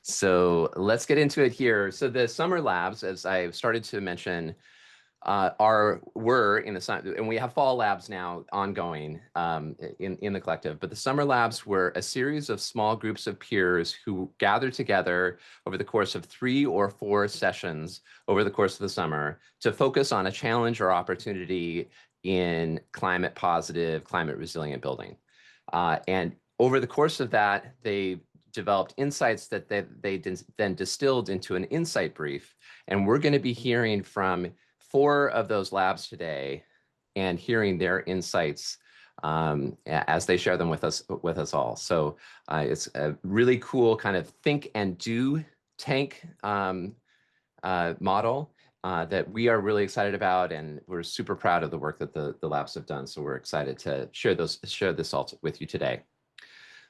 So let's get into it here. So the summer labs, as I started to mention, were in the summer, and we have fall labs now ongoing in the collective. But the summer labs were a series of small groups of peers who gathered together over the course of 3 or 4 sessions over the course of the summer to focus on a challenge or opportunity in climate positive, climate resilient building. And over the course of that, they developed insights that they then distilled into an insight brief. And we're going to be hearing from 4 of those labs today and hearing their insights as they share them with us all. So it's a really cool kind of think and do tank model that we are really excited about, and we're super proud of the work that the labs have done. So we're excited to share this all with you today.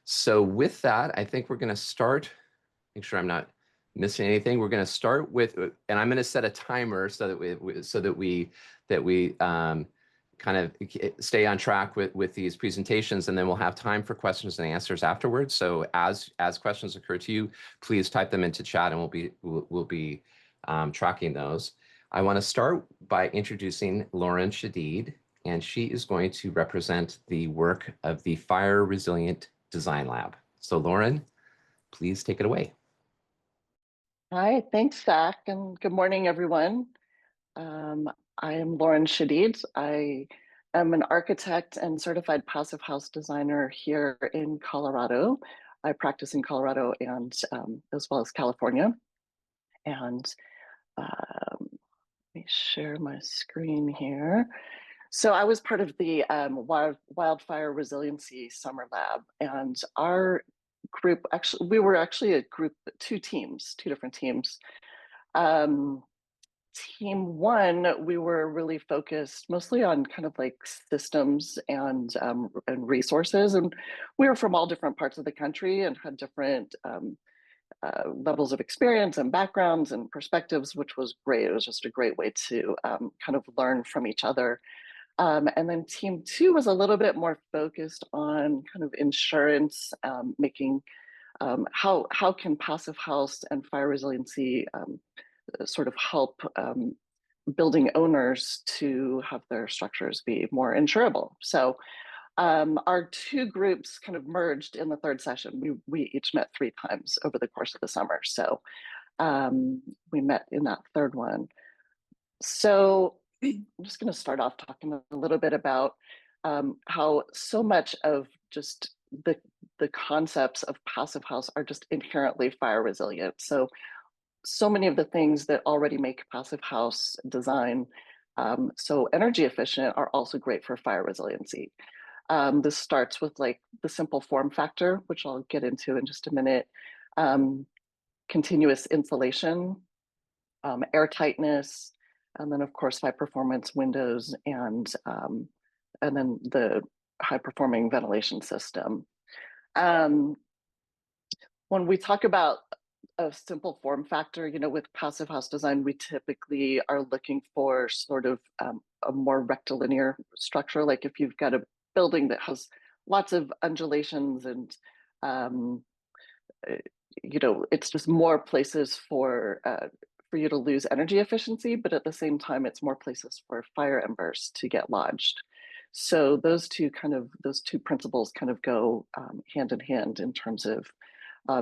So with that, I think we're going to start. Make sure I'm not missing anything. We're going to start with, and I'm going to set a timer so that we kind of stay on track with these presentations, and then we'll have time for questions and answers afterwards. So as questions occur to you, please type them into chat, and we'll be tracking those. I want to start by introducing Lauren Shadid, and she is going to represent the work of the Fire Resilient Design Lab. So Lauren, please take it away. Hi, thanks, Zach, and good morning, everyone. I am Lauren Shadid. I am an architect and certified passive house designer here in Colorado. I practice in Colorado and as well as California. And let me share my screen here. So I was part of the Wildfire Resiliency Summer Lab, and our group, we were actually a group, 2 different teams. Team 1, we were really focused mostly on kind of like systems and resources, and we were from all different parts of the country and had different levels of experience and backgrounds and perspectives, which was great. It was just a great way to kind of learn from each other. And then team 2 was a little bit more focused on kind of insurance, making how can passive house and fire resiliency sort of help building owners to have their structures be more insurable. So our 2 groups kind of merged in the 3rd session. We each met 3 times over the course of the summer. So we met in that 3rd one. So I'm just going to start off talking a little bit about how so much of just the concepts of passive house are just inherently fire resilient. So many of the things that already make passive house design so energy efficient are also great for fire resiliency. This starts with like the simple form factor, which I'll get into in just a minute. Continuous insulation, air tightness, and then of course high performance windows, and then the high performing ventilation system. When we talk about a simple form factor, with passive house design, we typically are looking for sort of a more rectilinear structure. Like if you've got a building that has lots of undulations and it's just more places for you to lose energy efficiency, but at the same time, it's more places for fire embers to get lodged. So those two principles kind of go hand in hand in terms of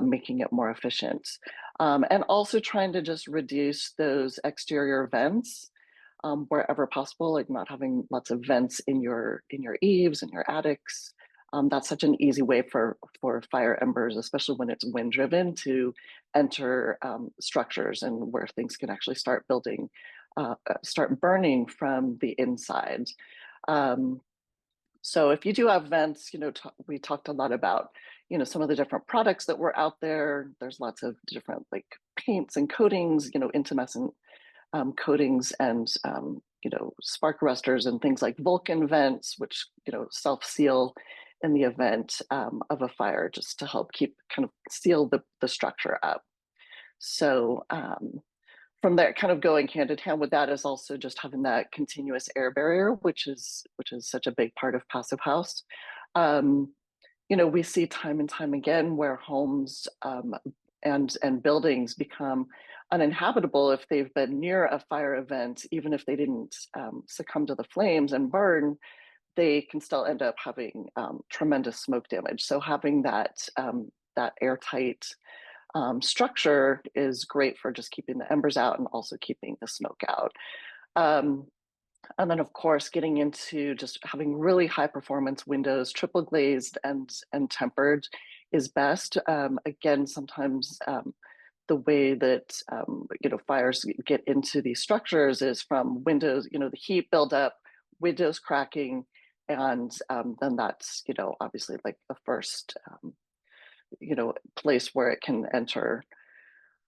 making it more efficient, and also trying to just reduce those exterior vents wherever possible, like not having lots of vents in your eaves and your attics. That's such an easy way for fire embers, especially when it's wind driven, to enter structures, and where things can actually start burning from the inside. So if you do have vents, we talked a lot about, some of the different products that were out there. There's lots of different like paints and coatings, intumescent coatings, and spark arresters and things like Vulcan vents, which self-seal in the event of a fire, just to help seal the structure up. So from there, kind of going hand in hand with that is also just having that continuous air barrier, which is such a big part of passive house. We see time and time again where homes and buildings become uninhabitable if they've been near a fire event, even if they didn't succumb to the flames and burn, they can still end up having tremendous smoke damage. So having that airtight structure is great for just keeping the embers out and also keeping the smoke out. Um, and then, of course, getting into just having really high performance windows, triple glazed and tempered is best. Again, sometimes the way that fires get into these structures is from windows, the heat buildup, windows cracking, and then that's obviously like the first place where it can enter.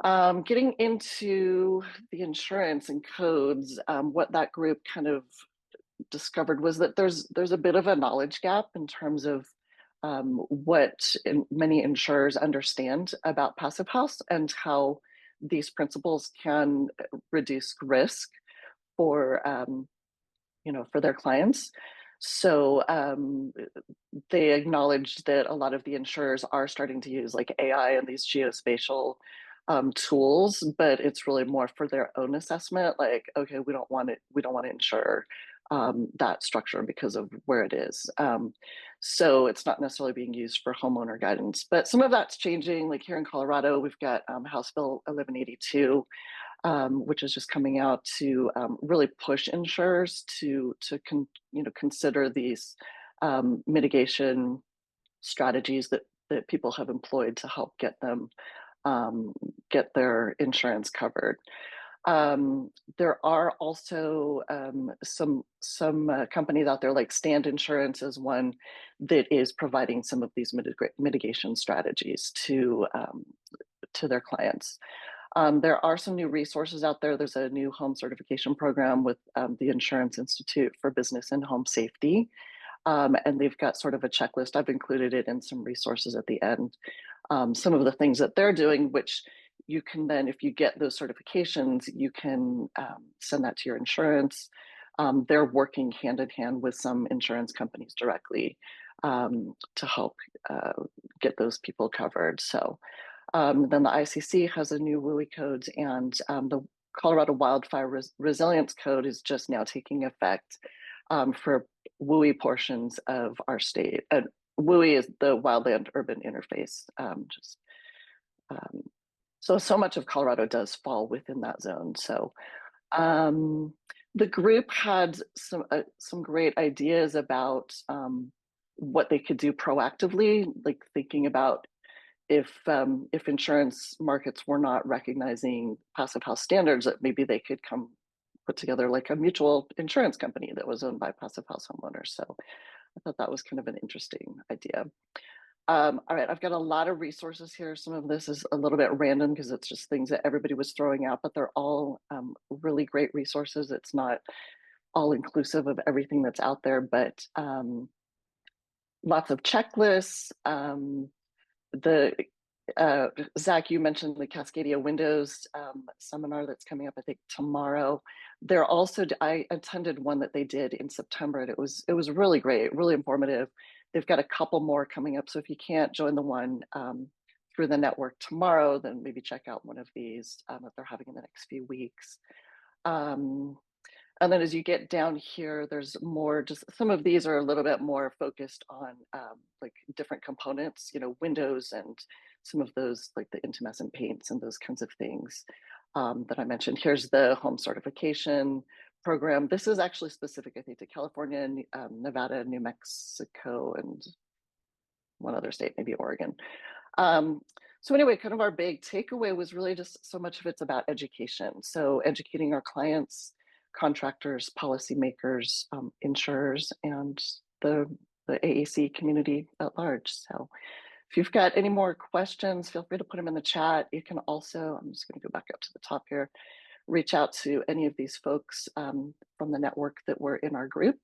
Getting into the insurance and codes, what that group kind of discovered was that there's a bit of a knowledge gap in terms of many insurers understand about passive house and how these principles can reduce risk for for their clients. So they acknowledged that a lot of the insurers are starting to use like AI and these geospatial tools, but it's really more for their own assessment. Like, okay, we don't want to insure that structure because of where it is. So it's not necessarily being used for homeowner guidance, but some of that's changing. Like here in Colorado, we've got House Bill 1182, which is just coming out to really push insurers to consider these mitigation strategies that people have employed to help get their insurance covered. There are also some companies out there, like Stand Insurance is one that is providing some of these mitigation strategies to their clients. There are some new resources out there. There's a new home certification program with the Insurance Institute for Business and Home Safety. And they've got sort of a checklist. I've included it in some resources at the end. Some of the things that they're doing, which you can then, if you get those certifications, you can send that to your insurance. They're working hand in hand with some insurance companies directly to help get those people covered. So then the ICC has a new WUI code, and the Colorado Wildfire Resilience Code is just now taking effect for WUI portions of our state. WUI is the Wildland Urban Interface. So much of Colorado does fall within that zone. So the group had some great ideas about what they could do proactively, like thinking about if insurance markets were not recognizing passive house standards, that maybe they could come put together like a mutual insurance company that was owned by passive house homeowners. So I thought that was kind of an interesting idea. All right, I've got a lot of resources here. Some of this is a little bit random because it's just things that everybody was throwing out, but they're all really great resources. It's not all inclusive of everything that's out there, but lots of checklists. The Zach, you mentioned the Cascadia Windows seminar that's coming up, I think tomorrow. They're also, I attended one that they did in September, and it was really great, really informative. They've got a couple more coming up, so if you can't join the one through the network tomorrow, then maybe check out one of these that they're having in the next few weeks. And then as you get down here, there's more, just some of these are a little bit more focused on like different components, windows and some of those like the intumescent paints and those kinds of things that I mentioned. Here's the home certification program. This is actually specific, I think, to California, Nevada, New Mexico, and one other state, maybe Oregon. So anyway, kind of our big takeaway was really just so much of it's about education. So educating our clients, contractors, policymakers, insurers, and the AAC community at large. So if you've got any more questions, feel free to put them in the chat. You can also, I'm just going to go back up to the top here, reach out to any of these folks from the network that were in our group,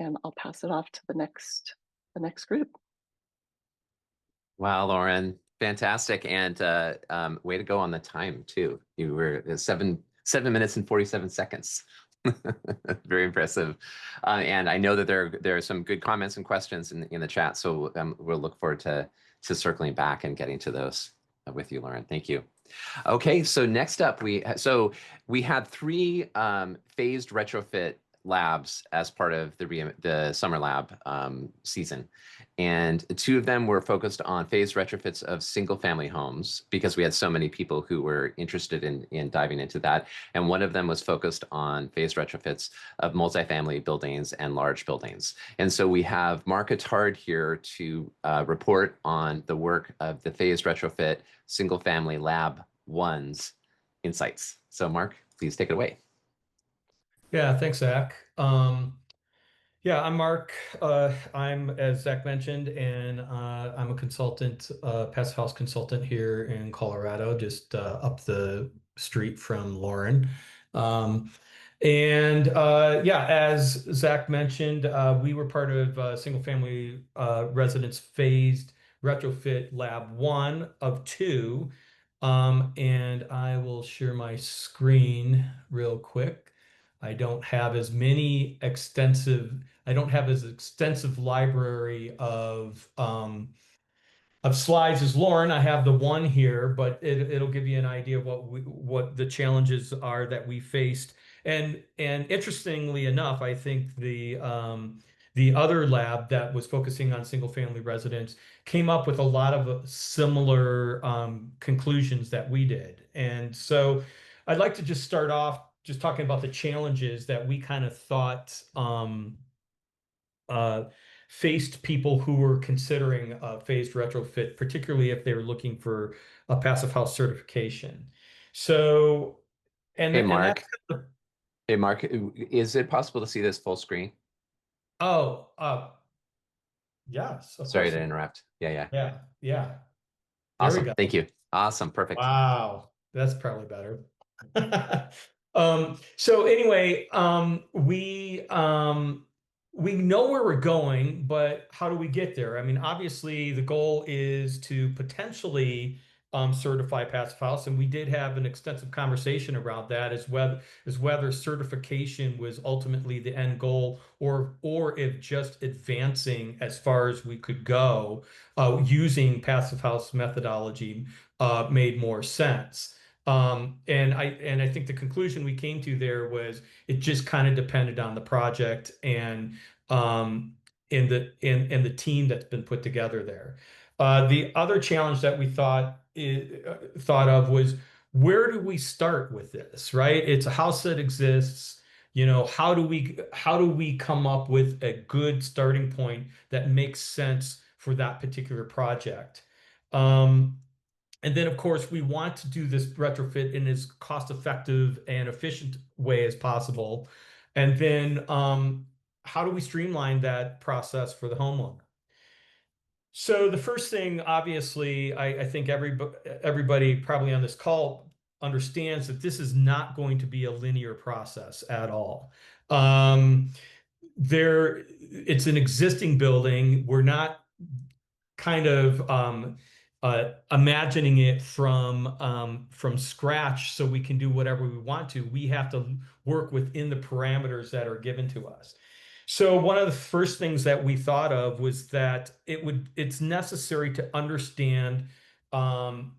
and I'll pass it off to the next group. Wow, Lauren, fantastic, and way to go on the time too. You were 7 minutes and 47 seconds. Very impressive. And I know that there are some good comments and questions in the chat, so we'll look forward to circling back and getting to those. with you, Lauren. Thank you. Okay, so next up, we had three phased retrofit labs as part of the summer lab season, and two of them were focused on phased retrofits of single family homes because we had so many people who were interested in diving into that, and one of them was focused on phased retrofits of multifamily buildings and large buildings. And so we have Mark Attard here to report on the work of the phased retrofit single family lab one's insights. So Mark, please take it away. Yeah, thanks, Zach. Yeah, I'm Mark. I'm, as Zach mentioned, and I'm a consultant, passive house consultant here in Colorado, just up the street from Lauren. Um, yeah, as Zach mentioned, we were part of single family residence phased retrofit lab one of two. And I will share my screen real quick. I don't have as many extensive, I don't have as extensive library of slides as Lauren. I have the one here, but it'll give you an idea of what the challenges are that we faced. And interestingly enough, I think the other lab that was focusing on single family residents came up with a lot of similar conclusions that we did. And so I'd like to just start off just talking about the challenges that we kind of thought uh, faced people who were considering a phased retrofit, particularly if they were looking for a passive house certification. So, Hey, and Mark. that's, Hey, Mark, is it possible to see this full screen? oh, yes, of Sorry course to it is. interrupt. Yeah, yeah. Yeah, yeah. There we Awesome. go. Thank you. Awesome. Perfect. Wow, that's probably better. So anyway, we know where we're going, but how do we get there? I mean, obviously, the goal is to potentially certify passive house, and we did have an extensive conversation around that as whether certification was ultimately the end goal, or if just advancing as far as we could go using passive house methodology made more sense. And I think the conclusion we came to there was it just kind of depended on the project and in the team that's been put together there. The other challenge that we thought of was, where do we start with this, right? It's a house that exists. How do we come up with a good starting point that makes sense for that particular project? Um, and then, of course, we want to do this retrofit in as cost-effective and efficient way as possible. And then, how do we streamline that process for the homeowner? So the first thing, obviously, I think everybody probably on this call understands that this is not going to be a linear process at all. Um, it's an existing building. We're not kind of imagining it from scratch so we can do whatever we want to. We have to work within the parameters that are given to us. So one of the first things that we thought of was that it's necessary to understand um,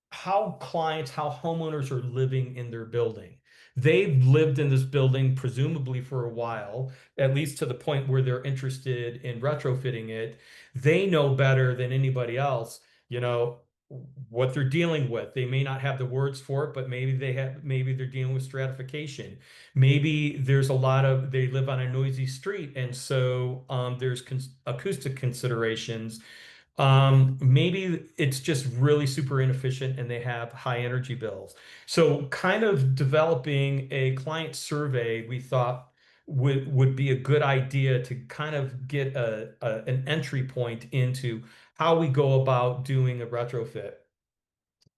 how homeowners are living in their building. They've lived in this building presumably for a while, at least to the point where they're interested in retrofitting it. They know better than anybody else, what they're dealing with. They may not have the words for it, but maybe they're dealing with stratification. Maybe they live on a noisy street, and so there's acoustic considerations. Maybe it's just really super inefficient and they have high energy bills. So kind of developing a client survey we thought would be a good idea to kind of get an entry point into how we go about doing a retrofit.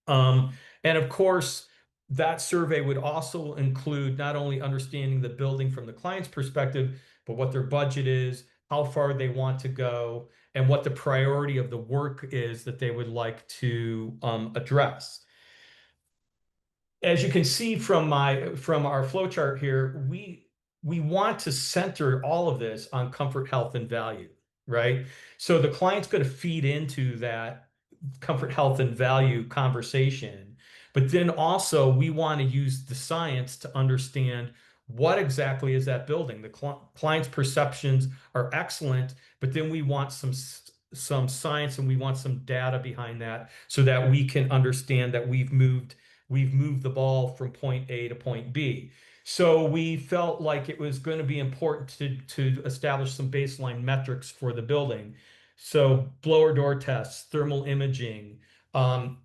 Um, and of course, that survey would also include not only understanding the building from the client's perspective, but what their budget is, how far they want to go, and what the priority of the work is that they would like to address. As you can see from our flow chart here, we want to center all of this on comfort, health, and value, right? So the client's going to feed into comfort, health, and value conversation. But then also we want to use the science to understand what exactly is that building. The client's perceptions are excellent, but then we want some science and we want some data behind that so that we can understand that we've moved the ball from point A to point B. So we felt like it was going to be important to establish some baseline metrics for the building. So blower door tests, thermal imaging,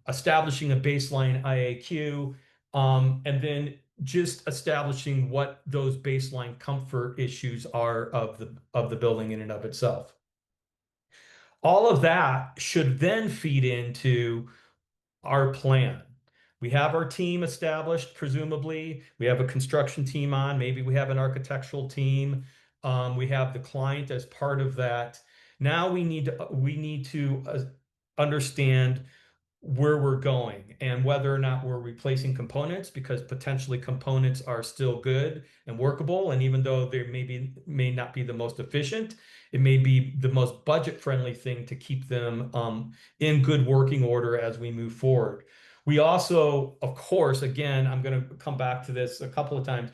establishing a baseline IAQ, and then just establishing what those baseline comfort issues are of the building in and of itself. All of that should then feed into our plan. We have our team established, presumably. We have a construction team on. Maybe we have an architectural team. We have the client as part of that. Now we need to understand where we're going and whether or not we're replacing components, because potentially components are still good and workable. And even though they may not be the most efficient, it may be the most budget-friendly thing to keep them in good working order as we move forward. We also, of course, again, I'm going to come back to this a couple of times.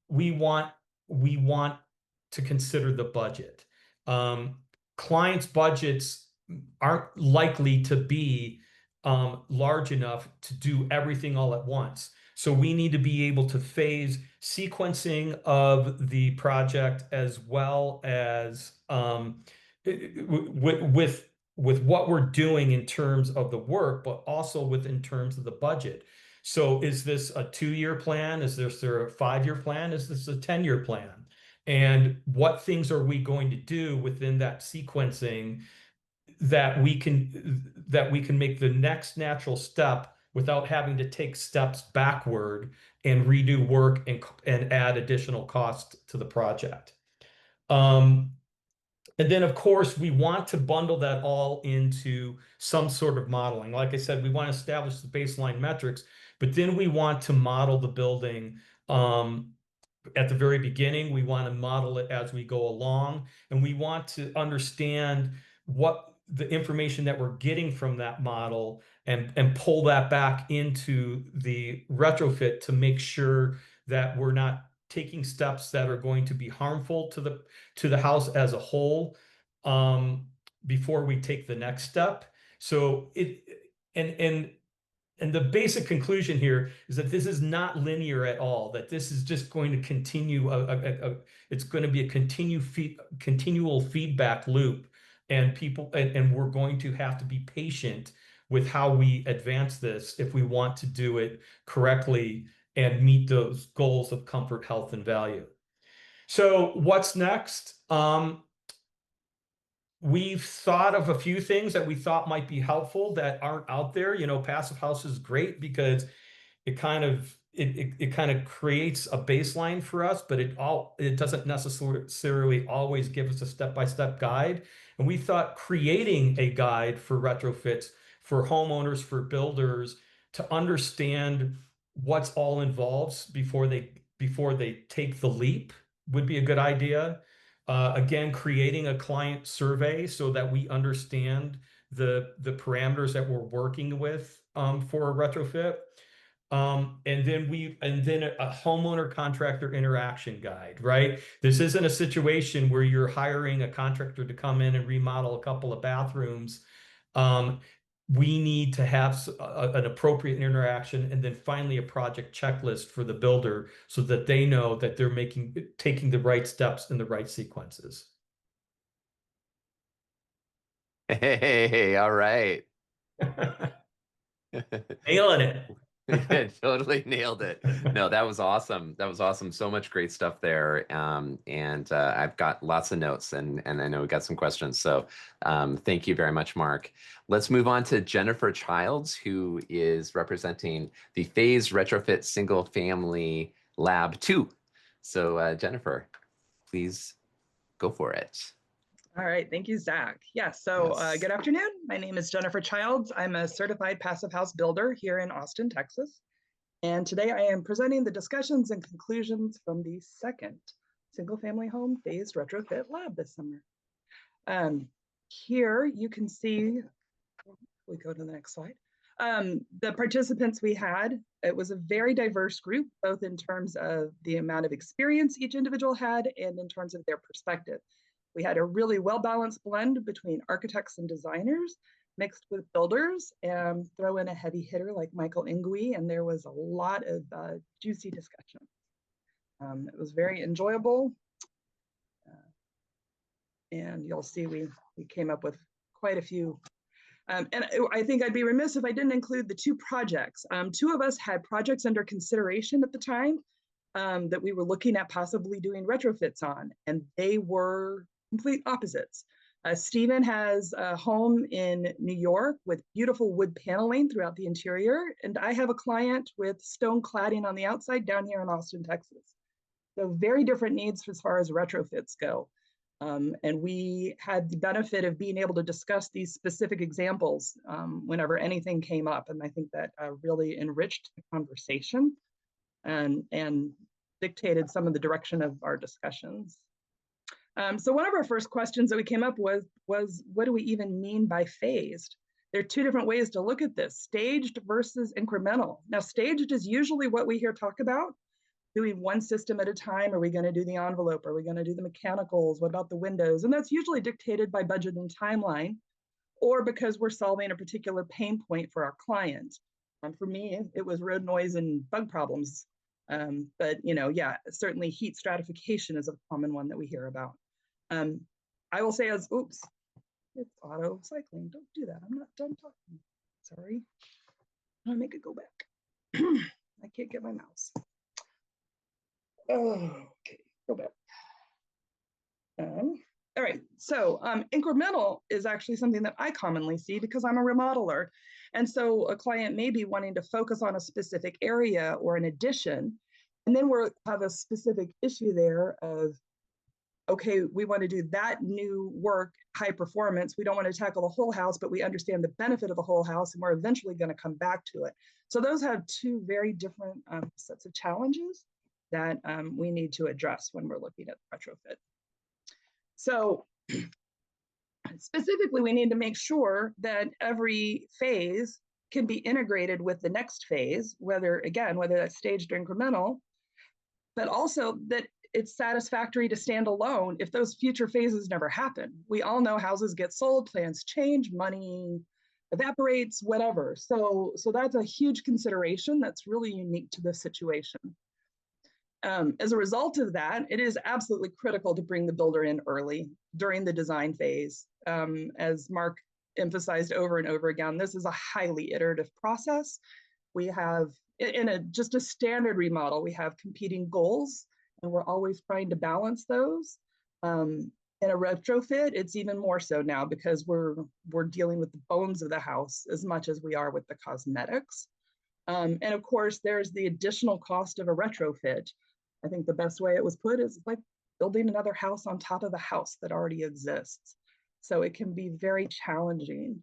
We want to consider the budget. Clients' budgets aren't likely to be large enough to do everything all at once. So we need to be able to phase sequencing of the project as well as with what we're doing in terms of the work, but also in terms of the budget. So is this a 2-year plan? Is there a 5-year plan? Is this a 10-year plan? And what things are we going to do within that sequencing that we can make the next natural step without having to take steps backward and redo work and add additional cost to the project. And then, of course, we want to bundle that all into some sort of modeling. Like I said, we want to establish the baseline metrics, but then we want to model the building at the very beginning. We want to model it as we go along, and we want to understand what the information that we're getting from that model and pull that back into the retrofit to make sure that we're not taking steps that are going to be harmful to the house as a whole before we take the next step. So and the basic conclusion here is that this is not linear at all, that this is just going to continue, it's going to be a continual feedback loop, and we're going to have to be patient with how we advance this if we want to do it correctly and meet those goals of comfort, health, and value. So what's next? We've thought of a few things that we thought might be helpful that aren't out there. Passive House is great because it kind of creates a baseline for us, but it doesn't necessarily always give us a step-by-step guide. And we thought creating a guide for retrofits for homeowners, for builders, to understand what's all involved before they take the leap would be a good idea. Again, creating a client survey so that we understand the parameters that we're working with for a retrofit. And then a homeowner contractor interaction guide, right? This isn't a situation where you're hiring a contractor to come in and remodel a couple of bathrooms. We need to have an appropriate interaction, and then finally a project checklist for the builder so that they know that they're taking the right steps in the right sequences. Hey, all right. Nailing it. Totally nailed it. No, that was awesome. That was awesome. So much great stuff there. And I've got lots of notes, and I know we got some questions. So thank you very much, Mark. Let's move on to Jennifer Childs, who is representing the Phased Retrofit Single Family Lab 2. So Jennifer, please go for it. All right, thank you, Zach. Yeah, so Yes. good afternoon. My name is Jennifer Childs. I'm a certified passive house builder here in Austin, Texas. And today I am presenting the discussions and conclusions from the second single family home phased retrofit lab this summer. Here you can see we go to the next slide. The participants we had, it was a very diverse group, both in terms of the amount of experience each individual had and in terms of their perspective. We had a really well-balanced blend between architects and designers, mixed with builders, and throw in a heavy hitter like Michael Ingui, and there was a lot of juicy discussion. It was very enjoyable. And you'll see we came up with quite a few. And I think I'd be remiss if I didn't include the two projects. Two of us had projects under consideration at the time that we were looking at possibly doing retrofits on, and they were complete opposites. Stephen has a home in New York with beautiful wood paneling throughout the interior, and I have a client with stone cladding on the outside down here in Austin, Texas. So very different needs as far as retrofits go. And we had the benefit of being able to discuss these specific examples whenever anything came up. And I think that really enriched the conversation and dictated some of the direction of our discussions. So one of our first questions that we came up with was, what do we even mean by phased? There are two different ways to look at this, staged versus incremental. Now, staged is usually what we hear talk about, doing one system at a time. Are we going to do the envelope? Are we going to do the mechanicals? What about the windows? And that's usually dictated by budget and timeline, or because we're solving a particular pain point for our client. For me, it was road noise and bug problems. But yeah, certainly heat stratification is a common one that we hear about. I will say oops, it's auto cycling. Don't do that. I'm not done talking. Sorry. I'll make it go back. I can't get my mouse. Oh, okay, go back. All right, so incremental is actually something that I commonly see because I'm a remodeler. And so a client may be wanting to focus on a specific area or an addition, and then we'll have a specific issue there of, okay, we want to do that new work, high performance. We don't want to tackle the whole house, but we understand the benefit of the whole house, and we're eventually going to come back to it. So those have two very different sets of challenges that we need to address when we're looking at retrofit. So specifically, we need to make sure that every phase can be integrated with the next phase, whether that's staged or incremental, but also that it's satisfactory to stand alone if those future phases never happen. We all know houses get sold, plans change, money evaporates, whatever. So that's a huge consideration that's really unique to this situation. As a result of that, it is absolutely critical to bring the builder in early during the design phase. As Mark emphasized over and over again, this is a highly iterative process. We have, in just a standard remodel, we have competing goals, and we're always trying to balance those. In a retrofit, it's even more so now because we're dealing with the bones of the house as much as we are with the cosmetics. And of course, there's the additional cost of a retrofit. I think the best way it was put is like building another house on top of the house that already exists. So it can be very challenging.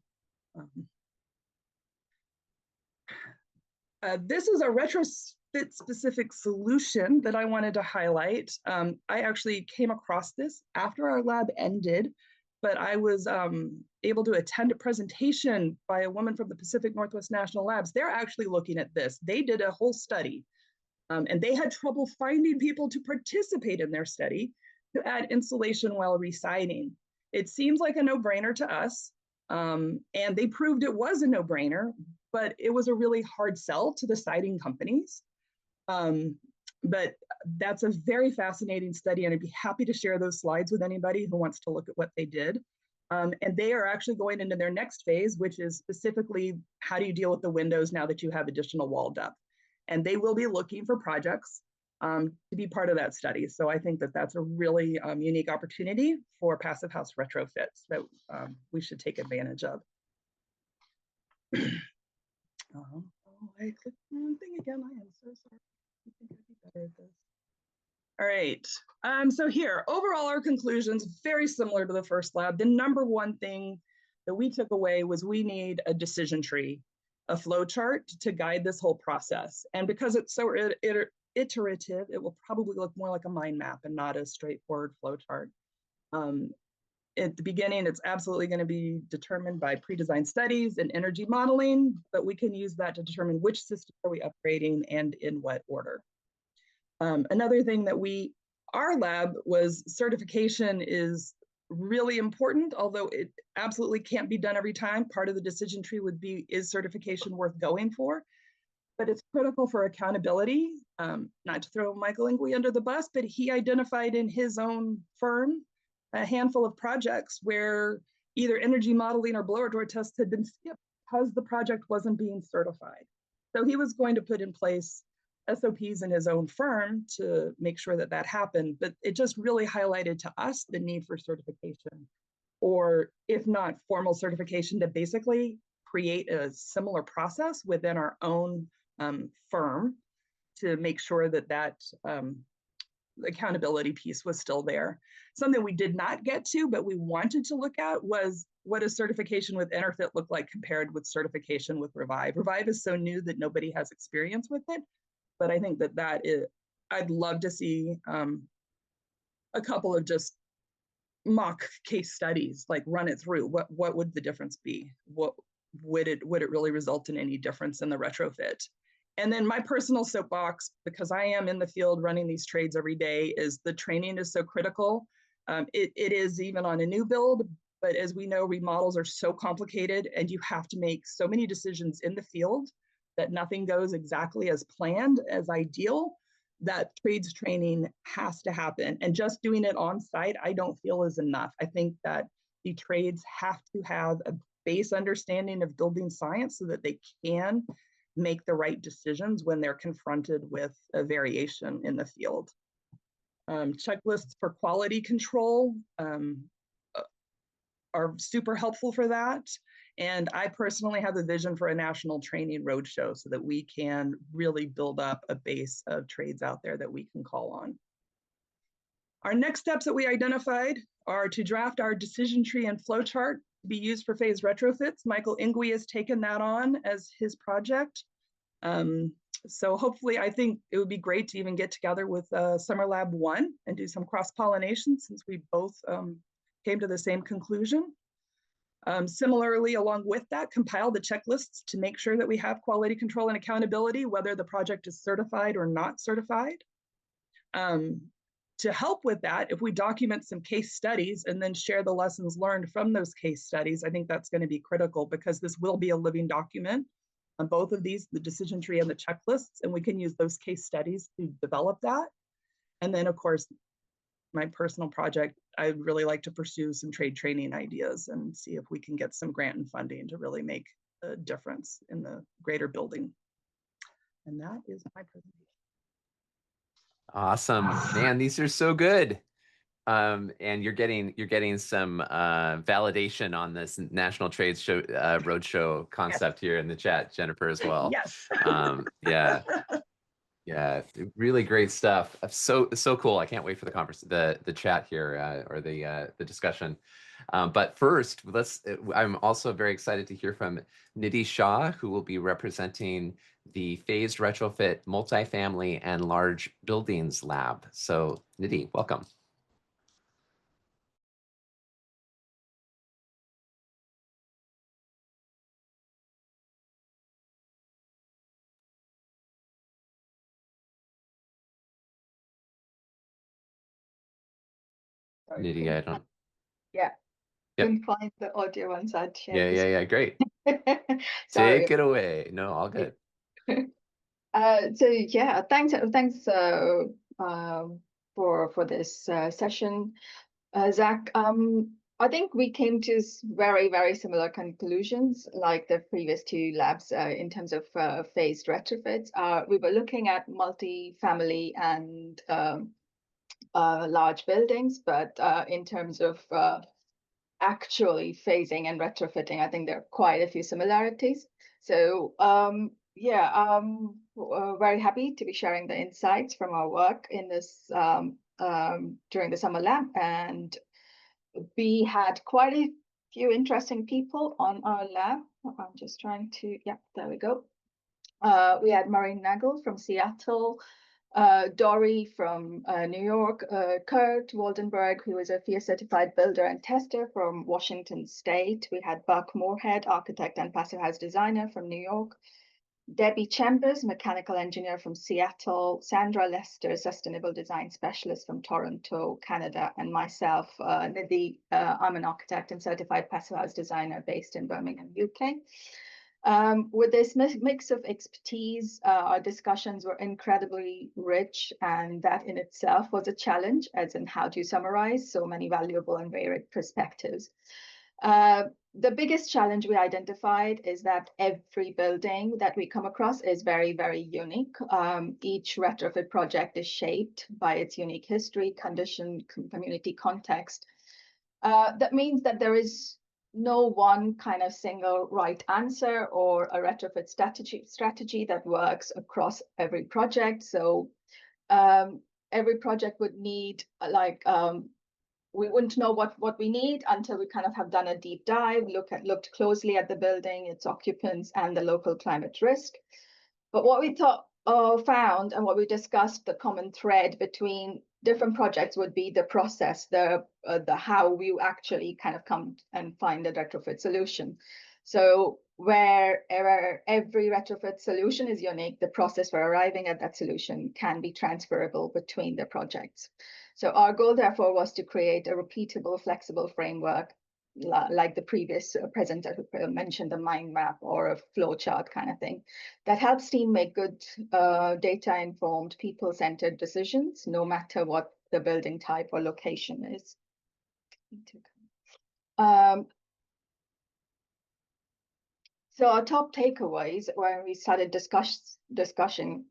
This is a retrofit specific solution that I wanted to highlight. I actually came across this after our lab ended, but I was able to attend a presentation by a woman from the Pacific Northwest National Labs. They're actually looking at this. They did a whole study. And they had trouble finding people to participate in their study to add insulation while residing. It seems like a no-brainer to us, and they proved it was a no-brainer, but it was a really hard sell to the siding companies. But that's a very fascinating study, and I'd be happy to share those slides with anybody who wants to look at what they did. And they are actually going into their next phase, which is specifically how do you deal with the windows now that you have additional wall depth? And they will be looking for projects to be part of that study. So I think that that's a really unique opportunity for passive house retrofits that we should take advantage of. Oh, I clicked the wrong thing again. I am so sorry. I think I'd be better at this. All right. So here, overall, our conclusions very similar to the first lab. The number one thing that we took away was we need a decision tree, a flow chart to guide this whole process. And because it's so iterative, it will probably look more like a mind map and not a straightforward flow chart. at the beginning, it's absolutely going to be determined by pre-designed studies and energy modeling, but we can use that to determine which system are we upgrading and in what order. Another thing that our lab was certification is really important, although it absolutely can't be done every time. Part of the decision tree would be, is certification worth going for? But it's critical for accountability. Not to throw Michael Ingui under the bus, but he identified in his own firm a handful of projects where either energy modeling or blower door tests had been skipped because the project wasn't being certified. So he was going to put in place SOPs in his own firm to make sure that that happened, but it just really highlighted to us the need for certification, or if not formal certification, to basically create a similar process within our own firm to make sure that accountability piece was still there. Something we did not get to, but we wanted to look at was, what does certification with Interfit look like compared with certification with Revive? Revive is so new that nobody has experience with it, but I think that is, I'd love to see a couple of just mock case studies, like run it through. What would the difference be? What would it really result in any difference in the retrofit? And then my personal soapbox, because I am in the field running these trades every day, is the training is so critical. It is even on a new build, but as we know, remodels are so complicated and you have to make so many decisions in the field that nothing goes exactly as planned, as ideal, that trades training has to happen. And just doing it on site, I don't feel is enough. I think that the trades have to have a base understanding of building science so that they can make the right decisions when they're confronted with a variation in the field. Checklists for quality control are super helpful for that. And I personally have a vision for a national training roadshow so that we can really build up a base of trades out there that we can call on. Our next steps that we identified are to draft our decision tree and flow chart to be used for phased retrofits. Michael Ingui has taken that on as his project. So hopefully, I think it would be great to even get together with Summer Lab 1 and do some cross-pollination, since we both came to the same conclusion. Similarly, along with that, compile the checklists to make sure that we have quality control and accountability, whether the project is certified or not certified. To help with that, if we document some case studies and then share the lessons learned from those case studies, I think that's going to be critical, because this will be a living document on both of these, the decision tree and the checklists, and we can use those case studies to develop that. And then, of course, my personal project, I'd really like to pursue some trade training ideas and see if we can get some grant and funding to really make a difference in the greater building. And that is my presentation. Awesome, man, these are so good. And you're getting some validation on this National Trade Show Roadshow concept here in the chat, Jennifer, as well. Yes. Yeah, really great stuff. So cool. I can't wait for the conference, the chat here, or the discussion. But first, I'm also very excited to hear from Nidhi Shah, who will be representing the Phased Retrofit Multifamily and Large Buildings Lab. So Nidhi, welcome. Nidhi, I don't. Yeah. Yep. Couldn't find the audio once I'd shared. Yeah, great. Sorry. Take it away. No, all good. So yeah, thanks for this session, Zach. I think we came to very similar conclusions like the previous two labs in terms of phased retrofits. We were looking at multifamily and large buildings, but in terms of actually phasing and retrofitting, I think there are quite a few similarities. So very happy to be sharing the insights from our work in this during the summer lab, and we had quite a few interesting people on our lab. I'm just trying to, yeah, there we go. We had Maureen Nagel from Seattle, Dory from New York, Kurt Waldenberg, who is a FIA certified builder and tester from Washington State. We had Buck Moorhead, architect and passive house designer from New York. Debbie Chambers, mechanical engineer from Seattle. Sandra Lester, sustainable design specialist from Toronto, Canada. And myself, Nidhi, I'm an architect and certified passive house designer based in Birmingham, UK. With this mix of expertise, our discussions were incredibly rich, and that in itself was a challenge, as in how to summarize so many valuable and varied perspectives. The biggest challenge we identified is that every building that we come across is very, very unique. Each retrofit project is shaped by its unique history, condition, community context. That means that there is no one kind of single right answer or a retrofit strategy that works across every project. So every project would need we wouldn't know what we need until we kind of have done a deep dive, looked closely at the building, its occupants, and the local climate risk. But what we found and what we discussed, the common thread between different projects would be the process, the how we actually kind of come and find a retrofit solution. So wherever every retrofit solution is unique, the process for arriving at that solution can be transferable between the projects. So our goal, therefore, was to create a repeatable, flexible framework, like the previous presenter who mentioned, the mind map or a flow chart kind of thing, that helps team make good data-informed, people-centered decisions, no matter what the building type or location is. So our top takeaways when we started discussing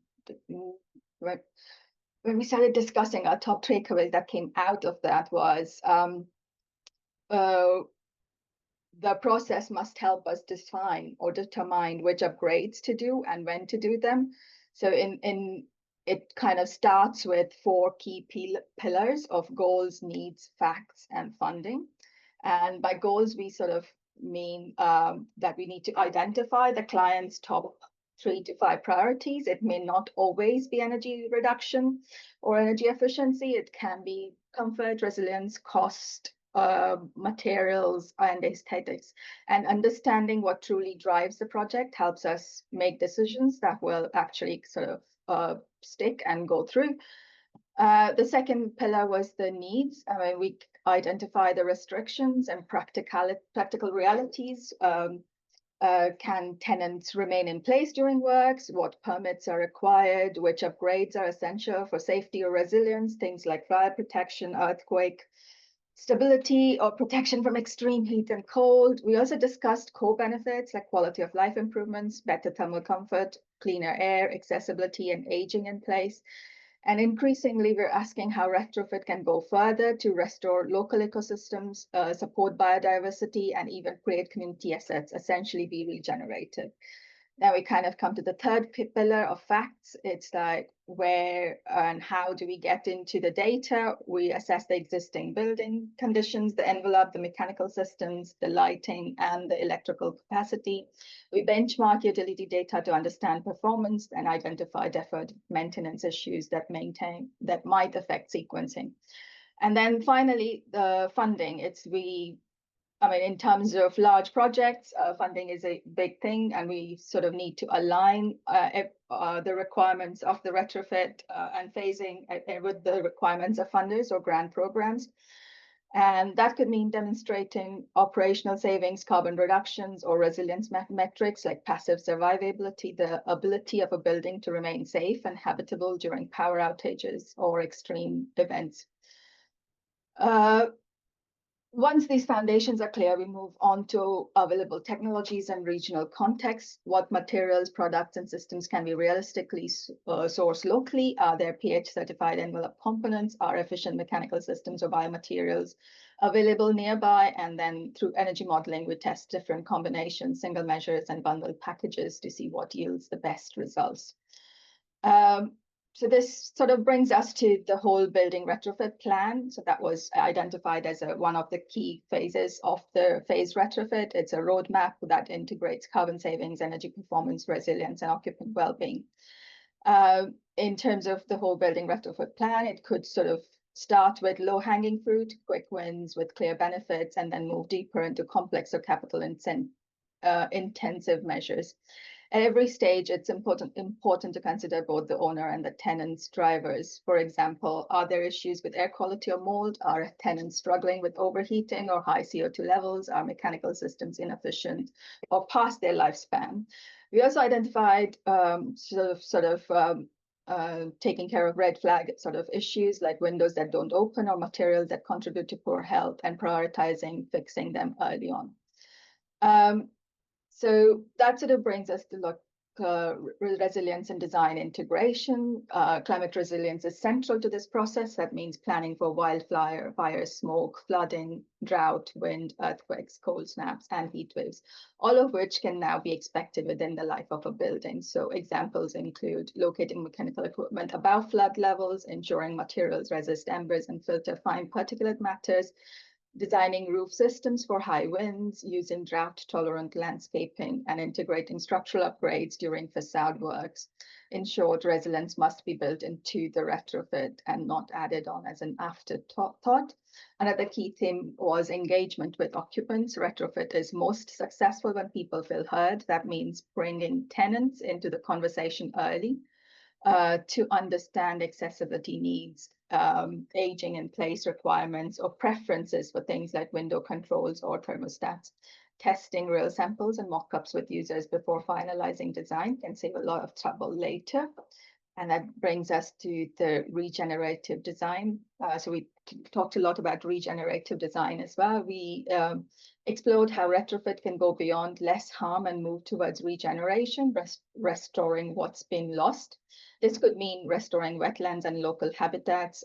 our top takeaways that came out of that was the process must help us define or determine which upgrades to do and when to do them. So it kind of starts with 4 key pillars of goals, needs, facts, and funding. And by goals, we sort of mean that we need to identify the client's top 3 to 5 priorities. It may not always be energy reduction or energy efficiency. It can be comfort, resilience, cost, materials, and aesthetics. And understanding what truly drives the project helps us make decisions that will actually sort of stick and go through. The second pillar was the needs. I mean, we identify the restrictions and practical realities. Can tenants remain in place during works? What permits are required? Which upgrades are essential for safety or resilience? Things like fire protection, earthquake, stability, or protection from extreme heat and cold. We also discussed core benefits like quality of life improvements, better thermal comfort, cleaner air, accessibility, and aging in place. And increasingly, we're asking how retrofit can go further to restore local ecosystems, support biodiversity, and even create community assets, essentially be regenerative. Now we kind of come to the third pillar of facts. It's like where and how do we get into the data? We assess the existing building conditions, the envelope, the mechanical systems, the lighting, and the electrical capacity. We benchmark utility data to understand performance and identify deferred maintenance issues that might affect sequencing. And then finally, the funding. In terms of large projects, funding is a big thing, and we sort of need to align the requirements of the retrofit and phasing with the requirements of funders or grant programs. And that could mean demonstrating operational savings, carbon reductions, or resilience metrics like passive survivability, the ability of a building to remain safe and habitable during power outages or extreme events. Once these foundations are clear, we move on to available technologies and regional context. What materials, products, and systems can be realistically sourced locally? Are there pH certified envelope components? Are efficient mechanical systems or biomaterials available nearby? And then through energy modeling, we test different combinations, single measures, and bundled packages to see what yields the best results. So this sort of brings us to the whole building retrofit plan. So that was identified as one of the key phases of the phased retrofit. It's a roadmap that integrates carbon savings, energy performance, resilience, and occupant well-being. in terms of the whole building retrofit plan, it could sort of start with low-hanging fruit, quick wins with clear benefits, and then move deeper into complex or capital intensive measures. At every stage, it's important to consider both the owner and the tenant's drivers. For example, are there issues with air quality or mold? Are tenants struggling with overheating or high CO2 levels? Are mechanical systems inefficient or past their lifespan? We also identified taking care of red flag sort of issues like windows that don't open or materials that contribute to poor health, and prioritizing fixing them early on. So that sort of brings us to look resilience and design integration. Climate resilience is central to this process. That means planning for wildfire, fire, smoke, flooding, drought, wind, earthquakes, cold snaps, and heat waves, all of which can now be expected within the life of a building. So examples include locating mechanical equipment above flood levels, ensuring materials resist embers and filter fine particulate matters, designing roof systems for high winds, using drought-tolerant landscaping, and integrating structural upgrades during facade works. In short, resilience must be built into the retrofit and not added on as an afterthought. Another key theme was engagement with occupants. Retrofit is most successful when people feel heard. That means bringing tenants into the conversation early to understand accessibility needs, aging in place requirements, or preferences for things like window controls or thermostats. Testing real samples and mock-ups with users before finalizing design can save a lot of trouble later. And that brings us to the regenerative design. So we talked a lot about regenerative design as well. We explored how retrofit can go beyond less harm and move towards regeneration, restoring what's been lost. This could mean restoring wetlands and local habitats,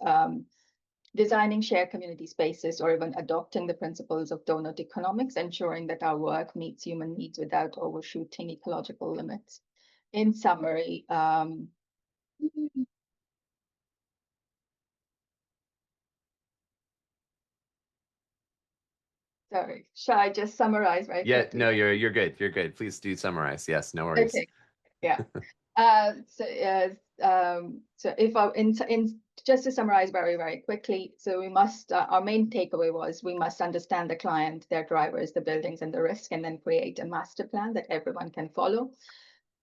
designing shared community spaces, or even adopting the principles of donut economics, ensuring that our work meets human needs without overshooting ecological limits. In summary, sorry, shall I just summarize very quickly? No, you're good. You're good. Please do summarize. Yes, no worries. Okay. Yeah. So if just to summarize very, very quickly, so we must, our main takeaway was we must understand the client, their drivers, the buildings, and the risk, and then create a master plan that everyone can follow.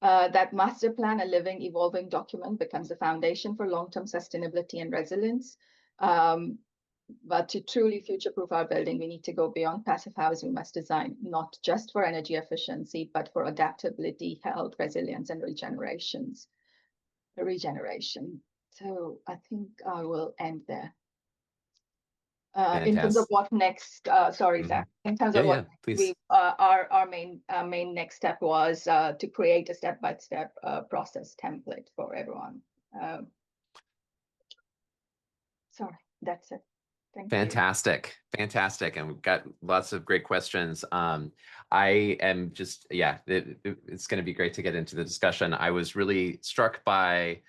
That master plan, a living, evolving document, becomes the foundation for long-term sustainability and resilience. But to truly future-proof our building, we need to go beyond passive housing. We must design not just for energy efficiency, but for adaptability, health, resilience, and regeneration. So I think I will end there. In terms of what next, sorry, Zach. In terms of what we, our main next step was to create a step-by-step process template for everyone. Sorry, that's it. Fantastic. And we've got lots of great questions. I am just, it's going to be great to get into the discussion. I was really struck by,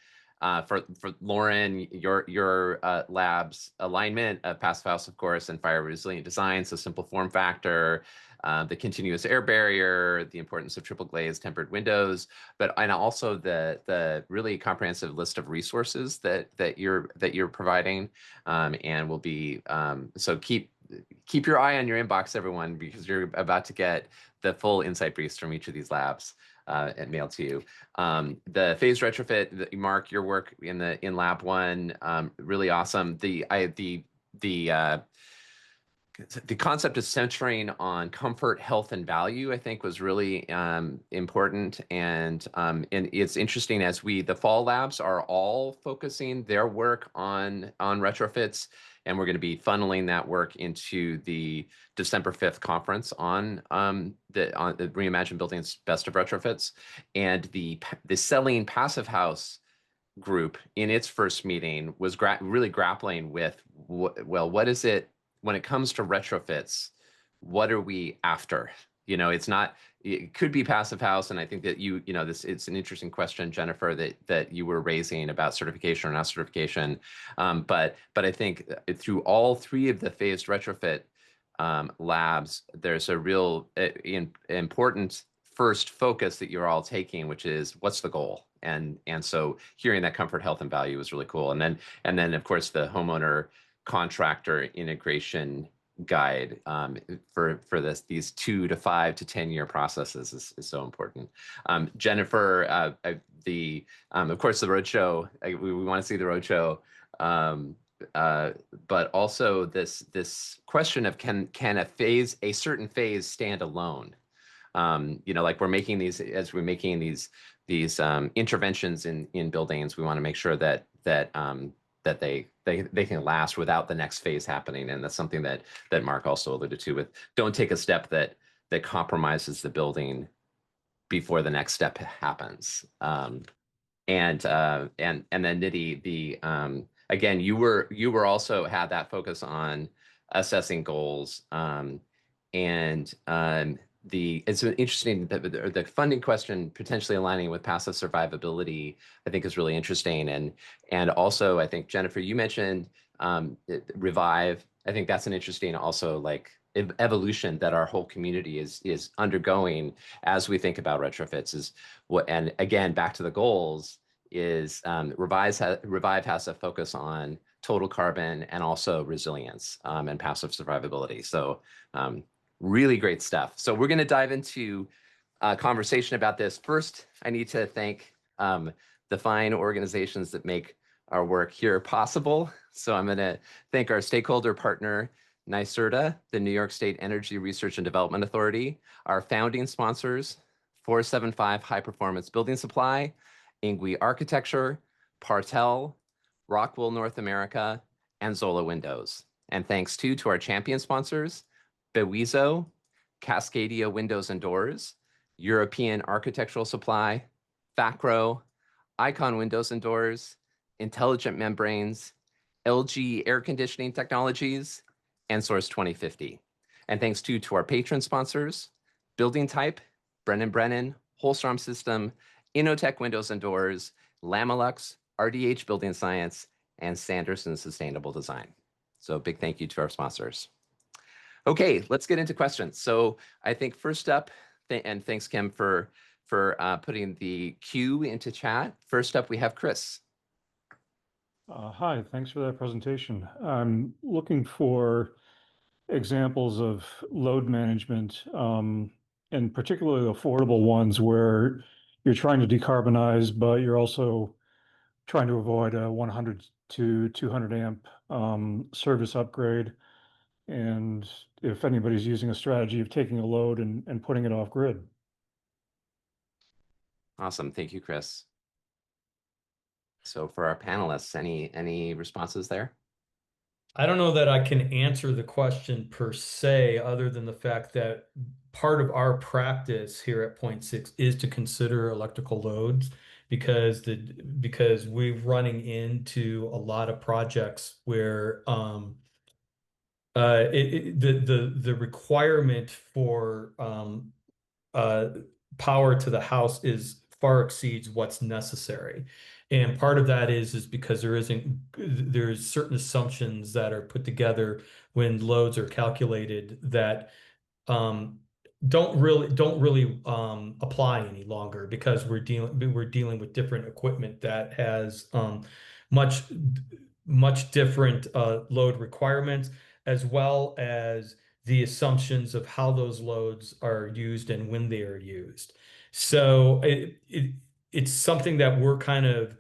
for Lauren, your lab's alignment of passive house, of course, and fire resilient design, so simple form factor, the continuous air barrier, the importance of triple glazed tempered windows, and also the really comprehensive list of resources that you're providing, and will be so keep your eye on your inbox, everyone, because you're about to get the full insight briefs from each of these labs and mailed to you. The phased retrofit, Mark, your work in lab 1, really awesome. The concept of centering on comfort, health, and value, I think, was really important. And it's interesting as the fall labs are all focusing their work on retrofits, and we're going to be funneling that work into the December 5th conference on the Reimagine Buildings Best of Retrofits. And the Selling Passive House group in its first meeting was really grappling with, what is it, when it comes to retrofits, what are we after? It could be passive house. And I think that it's an interesting question, Jennifer, that you were raising about certification or not certification. But I think through all 3 of the phased retrofit labs, there's a real important first focus that you're all taking, which is what's the goal? and so hearing that comfort, health, and value was really cool. And then of course the homeowner contractor integration guide for these 2 to 5 to 10 year processes is so important. Jennifer, of course the roadshow, we want to see the roadshow, but also this question of can a certain phase stand alone? Like we're making these interventions in buildings, we want to make sure that they can last without the next phase happening. And that's something that Mark also alluded to with don't take a step that compromises the building before the next step happens. And then Nidhi, again, you were also had that focus on assessing goals, it's interesting that the funding question potentially aligning with passive survivability, I think is really interesting. And also, I think, Jennifer, you mentioned Revive. I think that's an interesting also like evolution that our whole community is undergoing as we think about retrofits is what, and again, back to the goals is Revive has a focus on total carbon and also resilience and passive survivability. So really great stuff. So we're going to dive into a conversation about this. First, I need to thank the fine organizations that make our work here possible. So I'm going to thank our stakeholder partner, NYSERDA, the New York State Energy Research and Development Authority, our founding sponsors, 475 High Performance Building Supply, Ingui Architecture, Partel, Rockwool North America, and Zola Windows. And thanks to our champion sponsors, Bewizo, Cascadia Windows and Doors, European Architectural Supply, Facro, Icon Windows and Doors, Intelligent Membranes, LG Air Conditioning Technologies, and Source 2050. And thanks to our patron sponsors, Building Type, Brennan, Holstrom System, Innotech Windows and Doors, Lamelux, RDH Building Science, and Sanderson Sustainable Design. So big thank you to our sponsors. Okay, let's get into questions. So I think first up, and thanks Kim for putting the queue into chat. First up, we have Chris. Hi, thanks for that presentation. I'm looking for examples of load management, and particularly affordable ones where you're trying to decarbonize, but you're also trying to avoid a 100 to 200 amp service upgrade. And if anybody's using a strategy of taking a load and putting it off grid. Awesome, thank you, Chris. So for our panelists, any responses there? I don't know that I can answer the question per se, other than the fact that part of our practice here at Point 6 is to consider electrical loads because we're running into a lot of projects where the requirement for power to the house far exceeds what's necessary. And part of that is because there's certain assumptions that are put together when loads are calculated that don't really apply any longer because we're dealing with different equipment that has much different load requirements, as well as the assumptions of how those loads are used and when they are used. So it's something that we're kind of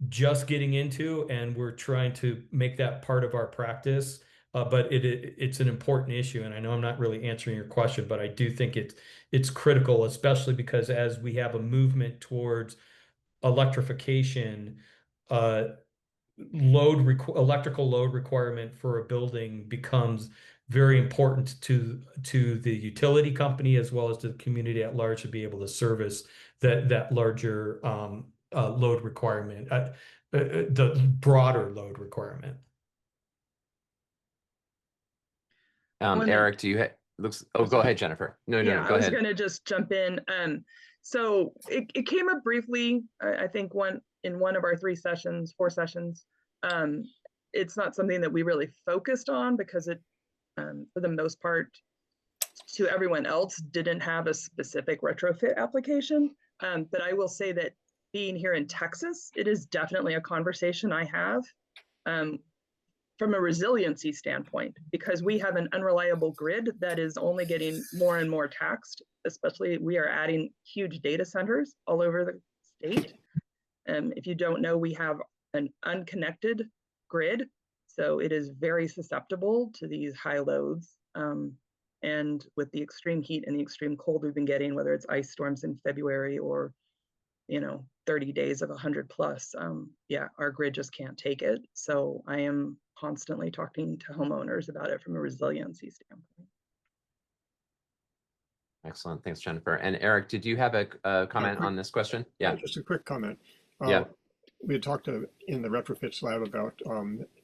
just getting into, and we're trying to make that part of our practice. But it's an important issue, and I know I'm not really answering your question, but I do think it's critical, especially because as we have a movement towards electrification, electrical load requirement for a building becomes very important to the utility company as well as to the community at large to be able to service that larger load requirement, the broader load requirement. Eric, do you go ahead, Jennifer. No, yeah, go ahead. I was going to just jump in. So it came up briefly, I think in one of our 4 sessions. It's not something that we really focused on because it, for the most part, to everyone else, didn't have a specific retrofit application. But I will say that being here in Texas, it is definitely a conversation I have from a resiliency standpoint, because we have an unreliable grid that is only getting more and more taxed, especially we are adding huge data centers all over the state. If you don't know, we have an unconnected grid, so it is very susceptible to these high loads. And with the extreme heat and the extreme cold we've been getting, whether it's ice storms in February or 30 days of 100 plus, yeah, our grid just can't take it. So I am constantly talking to homeowners about it from a resiliency standpoint. Excellent. Thanks, Jennifer. And Eric, did you have a comment on this question? Yeah. Just a quick comment. Yeah. We had talked in the retrofits lab about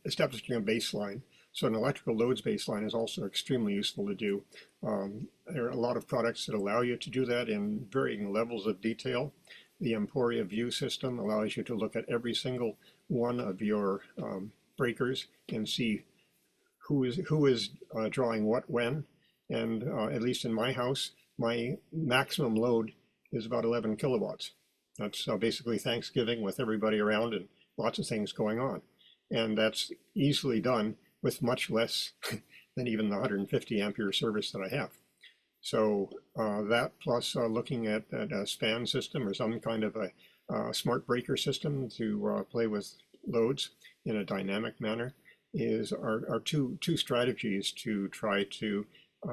establishing a baseline. So an electrical loads baseline is also extremely useful to do. There are a lot of products that allow you to do that in varying levels of detail. The Emporia View system allows you to look at every single one of your breakers and see who is drawing what when. And at least in my house, my maximum load is about 11 kilowatts. That's basically Thanksgiving with everybody around and lots of things going on. And that's easily done with much less than even the 150 ampere service that I have. So that plus looking at a span system or some kind of a smart breaker system to play with loads in a dynamic manner are two strategies to try to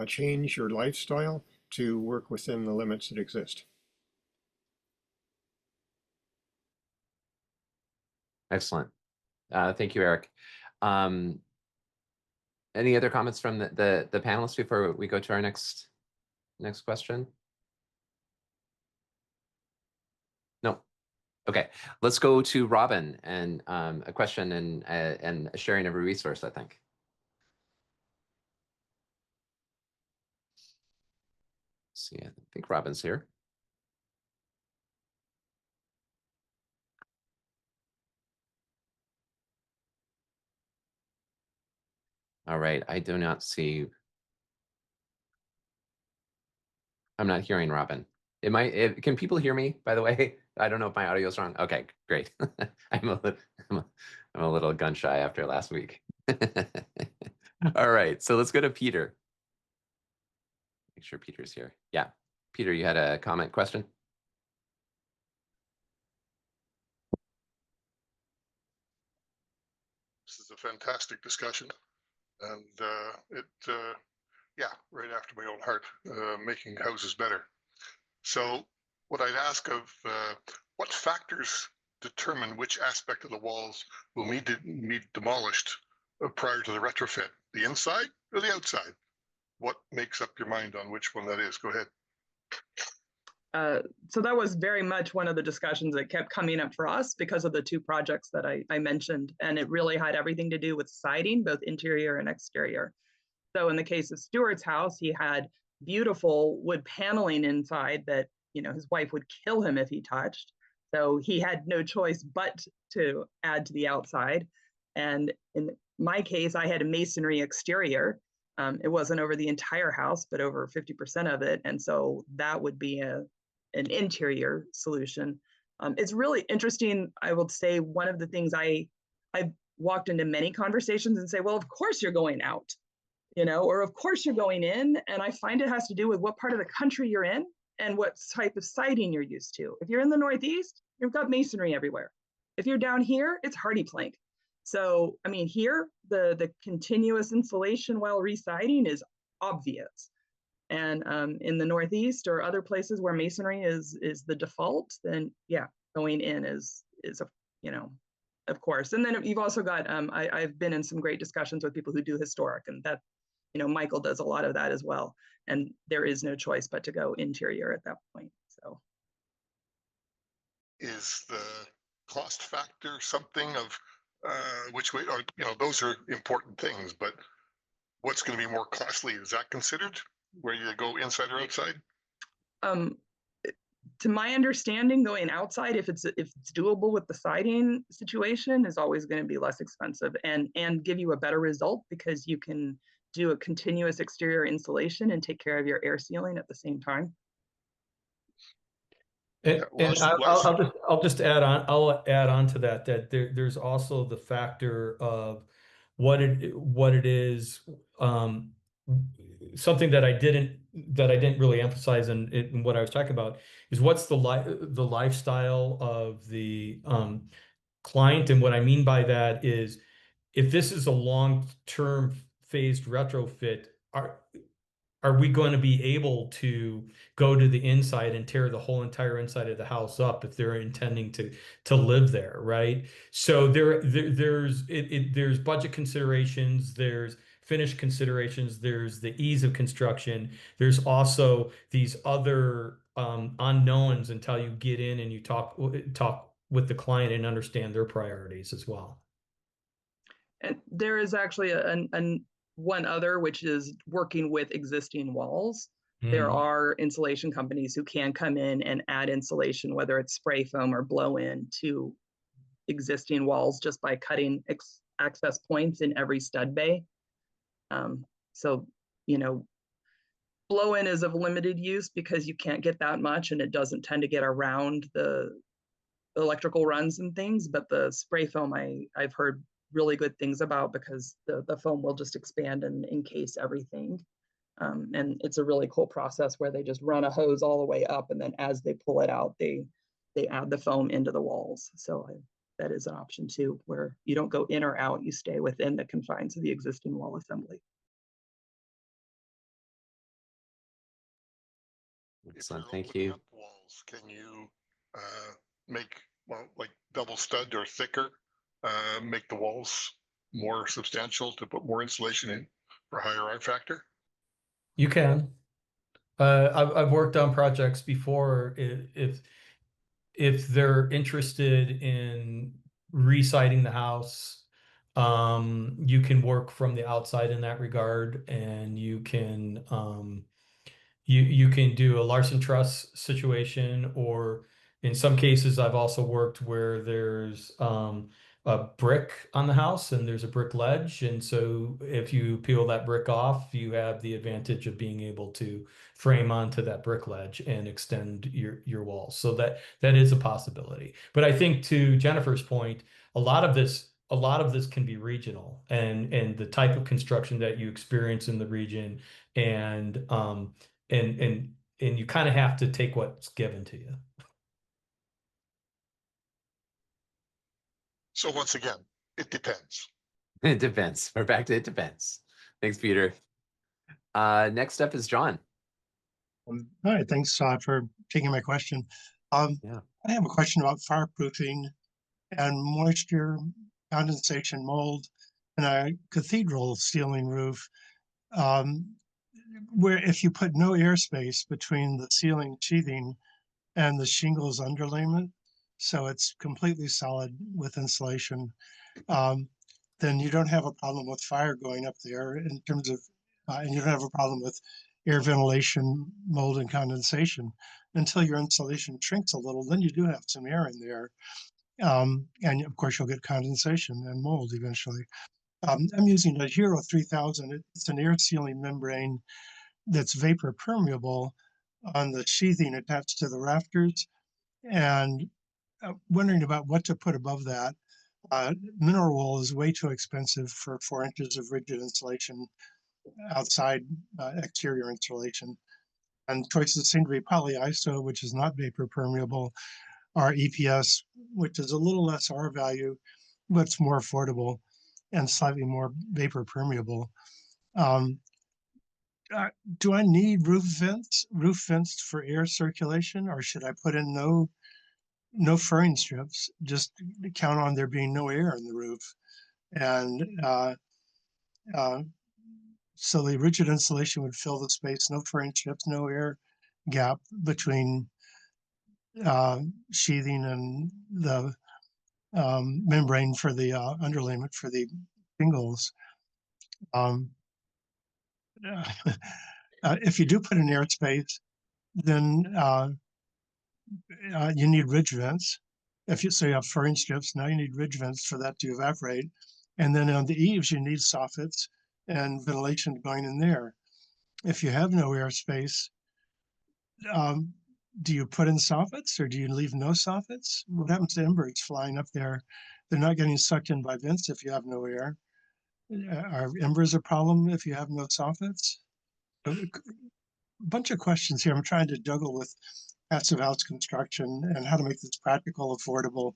change your lifestyle to work within the limits that exist. Excellent. Thank you, Eric. Any other comments from the panelists before we go to our next question? No. Okay, let's go to Robin and a question and a sharing of a resource, I think. Let's see, I think Robin's here. All right, I do not see. I'm not hearing Robin. Can people hear me, by the way? I don't know if my audio is wrong. Okay, great. I'm a little gun shy after last week. All right, so let's go to Peter. Make sure Peter's here. Yeah, Peter, you had a comment, question? This is a fantastic discussion, and yeah, right after my own heart, making houses better. So what I'd ask of, what factors determine which aspect of the walls will need to be demolished prior to the retrofit, the inside or the outside? What makes up your mind on which one that is? Go ahead. So that was very much one of the discussions that kept coming up for us because of the two projects that I mentioned. And it really had everything to do with siding, both interior and exterior. So in the case of Stuart's house, he had beautiful wood paneling inside that, his wife would kill him if he touched. So he had no choice but to add to the outside. And in my case, I had a masonry exterior. It wasn't over the entire house, but over 50% of it. And so that would be an interior solution. It's really interesting. I would say one of the things I've walked into many conversations and say, well, of course you're going out, or of course you're going in. And I find it has to do with what part of the country you're in and what type of siding you're used to. If you're in the Northeast, you've got masonry everywhere. If you're down here, it's hardy plank. So, I mean, here, the continuous insulation while residing is obvious. And in the Northeast or other places where masonry is the default, then yeah, going in is of course. And then you've also got, I've been in some great discussions with people who do historic, and that, Michael does a lot of that as well. And there is no choice but to go interior at that point, so. Is the cost factor something of which way, or those are important things, but what's going to be more costly? Is that considered where you go inside or outside? To my understanding, going outside, if it's doable with the siding situation, is always going to be less expensive and give you a better result because you can do a continuous exterior insulation and take care of your air sealing at the same time. And I'll just add on. I'll add on to that there's also the factor of what it is. Something that I didn't really emphasize in what I was talking about is what's the lifestyle of the client. And what I mean by that is, if this is a long-term phased retrofit, are we going to be able to go to the inside and tear the whole entire inside of the house up if they're intending to live there, right? So there's budget considerations, there's finish considerations, there's the ease of construction, there's also these other unknowns until you get in and you talk with the client and understand their priorities as well. And there is actually one other, which is working with existing walls. There are insulation companies who can come in and add insulation, whether it's spray foam or blow in, to existing walls just by cutting access points in every stud bay. So, you know, blow in is of limited use because you can't get that much and it doesn't tend to get around the electrical runs and things, but the spray foam I've heard really good things about, because the foam will just expand and encase everything. And it's a really cool process where they just run a hose all the way up, and then as they pull it out, they add the foam into the walls. So that is an option too, where you don't go in or out, you stay within the confines of the existing wall assembly. Excellent, thank you. Walls, can you make, well, like double stud or thicker, make the walls more substantial to put more insulation in for higher R factor? You can. I've worked on projects before. If they're interested in re-siding the house, you can work from the outside in that regard, and you can you can do a Larson truss situation, or in some cases I've also worked where there's a brick on the house and there's a brick ledge, and so if you peel that brick off, you have the advantage of being able to frame onto that brick ledge and extend your walls. So that is a possibility. But I think, to Jennifer's point, a lot of this can be regional, and the type of construction that you experience in the region, and you kind of have to take what's given to you. So once again, it depends. It depends. We're back to it depends. Thanks, Peter. Next up is John. Hi, thanks for taking my question. Yeah. I have a question about fireproofing and moisture, condensation, mold, and a cathedral ceiling roof, where if you put no airspace between the ceiling sheathing and the shingles underlayment, so it's completely solid with insulation, then you don't have a problem with fire going up there in terms of, and you don't have a problem with air ventilation, mold, and condensation until your insulation shrinks a little. Then you do have some air in there. And of course, you'll get condensation and mold eventually. I'm using a Hero 3000. It's an air sealing membrane that's vapor permeable on the sheathing attached to the rafters. And wondering about what to put above that. Mineral wool is way too expensive for 4 inches of rigid insulation outside exterior insulation. And choices seem to be polyiso, which is not vapor permeable, or EPS, which is a little less R value, but it's more affordable and slightly more vapor permeable. Do I need roof vents for air circulation, or should I put in no furring strips, just count on there being no air in the roof? And so the rigid insulation would fill the space, no furring strips, no air gap between sheathing and the membrane for the underlayment for the shingles. If you do put an air space, then you need ridge vents. If you say you have furring strips, now you need ridge vents for that to evaporate. And then on the eaves, you need soffits and ventilation going in there. If you have no airspace, do you put in soffits or do you leave no soffits? What happens to embers flying up there? They're not getting sucked in by vents if you have no air. Are embers a problem if you have no soffits? A bunch of questions here. I'm trying to juggle with passive house construction and how to make this practical, affordable,